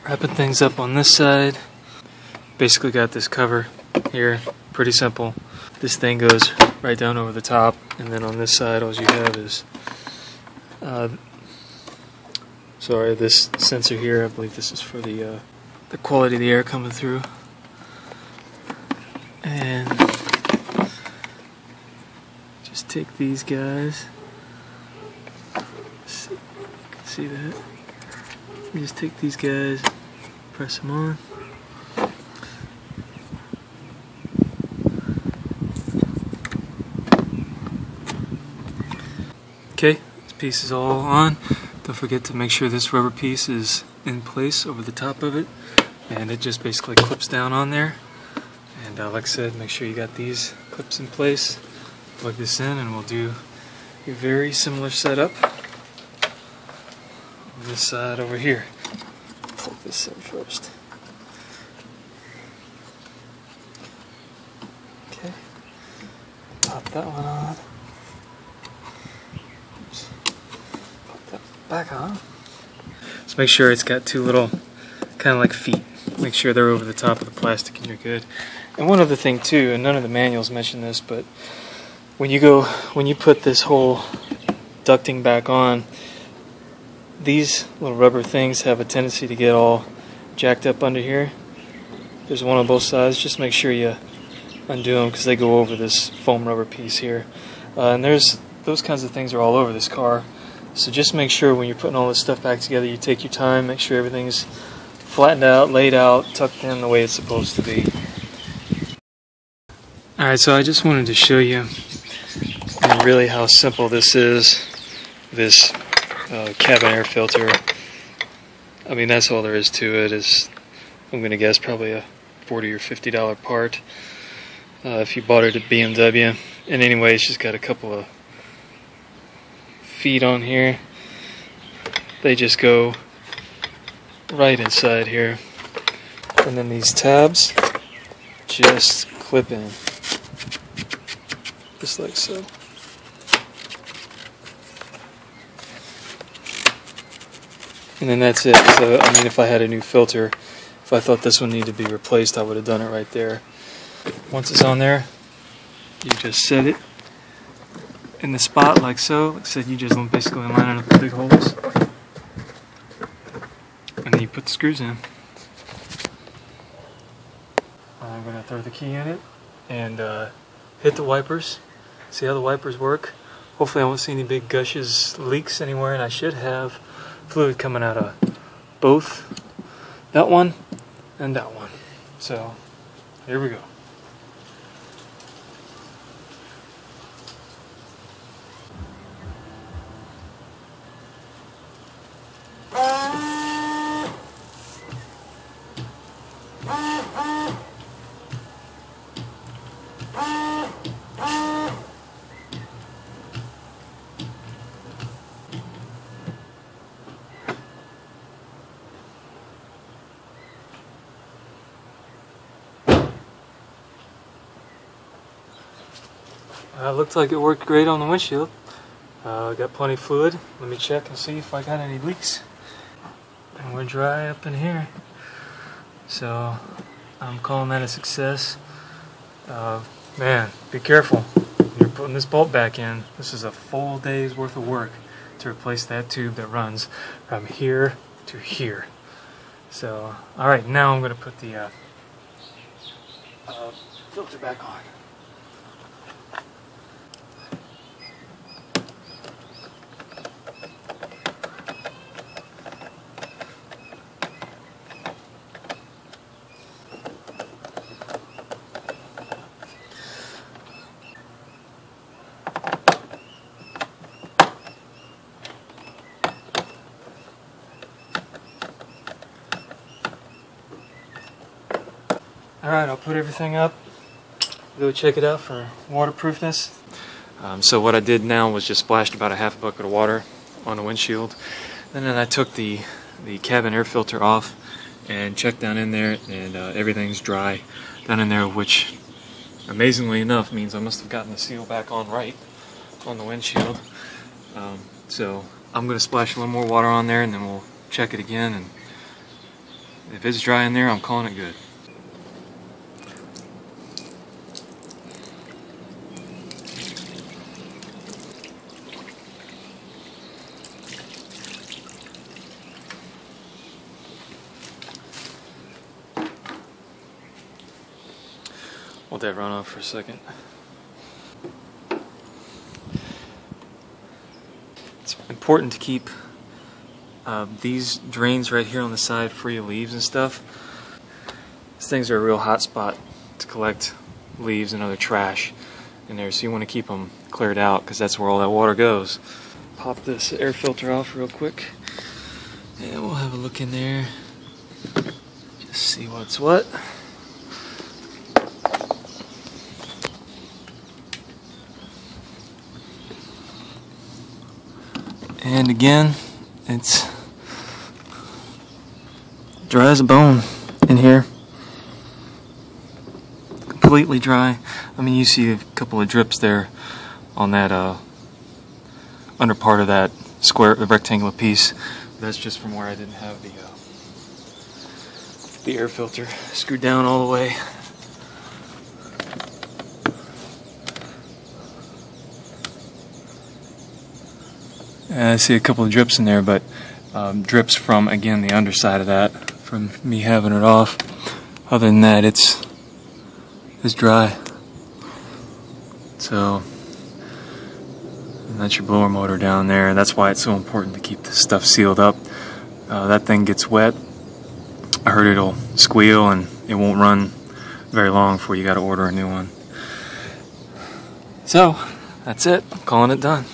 Wrapping things up on this side. Basically got this cover here, pretty simple. This thing goes right down over the top, and then on this side all you have is this sensor here. I believe this is for the quality of the air coming through. And just take these guys. You can see that. You just take these guys, press them on. Okay, this piece is all on. Don't forget to make sure this rubber piece is in place over the top of it, and it just basically clips down on there. And like I said, make sure you got these clips in place. Plug this in and we'll do a very similar setup on this side over here. Plug this in first. Okay, pop that one on. Oops. Pop that back on. Just make sure it's got two little kind of like feet. Make sure they're over the top of the plastic and you're good. And one other thing too, and none of the manuals mention this, but when you put this whole ducting back on, these little rubber things have a tendency to get all jacked up under here. There's one on both sides. Just make sure you undo them because they go over this foam rubber piece here. And those kinds of things are all over this car. So just make sure when you're putting all this stuff back together, you take your time, make sure everything's flattened out, laid out, tucked in the way it's supposed to be. Alright, so I just wanted to show you really how simple this is, this cabin air filter. I mean, that's all there is to it. Is, I'm going to guess, probably a $40 or $50 part if you bought it at BMW. And anyway, it's just got a couple of feet on here. They just go right inside here, and then these tabs just clip in, just like so. And then that's it. So I mean, if I had a new filter, if I thought this one needed to be replaced, I would have done it right there. Once it's on there, you just set it in the spot like so. Like I said, you just basically line it up with big holes, and then you put the screws in. I'm going to throw the key in it and hit the wipers. See how the wipers work. Hopefully I won't see any big gushes, leaks anywhere, and I should have fluid coming out of both that one and that one. So here we go. Looked like it worked great on the windshield. Got plenty of fluid. Let me check and see if I got any leaks. And we're dry up in here. So I'm calling that a success. Man, be careful when you're putting this bolt back in. This is a full day's worth of work to replace that tube that runs from here to here. So, alright, now I'm going to put the filter back on. Alright, I'll put everything up, go check it out for waterproofness. So what I did now was just splashed about a half bucket of water on the windshield. And then I took the cabin air filter off and checked down in there, and everything's dry down in there, which amazingly enough means I must have gotten the seal back on right on the windshield. So I'm going to splash a little more water on there and then we'll check it again and If it's dry in there, I'm calling it good. Let that run off for a second. It's important to keep these drains right here on the side free of leaves and stuff. These things are a real hot spot to collect leaves and other trash in there, so you want to keep them cleared out because that's where all that water goes. Pop this air filter off real quick and we'll have a look in there, just see what's what. And again, it's dry as a bone in here. Completely dry. I mean, you see a couple of drips there on that under part of that square, the rectangular piece. That's just from where I didn't have the air filter screwed down all the way. I see a couple of drips in there, but drips from, again, the underside of that, from me having it off. Other than that, it's dry. So, and that's your blower motor down there. That's why it's so important to keep this stuff sealed up. That thing gets wet. I heard it'll squeal and it won't run very long before you got to order a new one. So, that's it. I'm calling it done.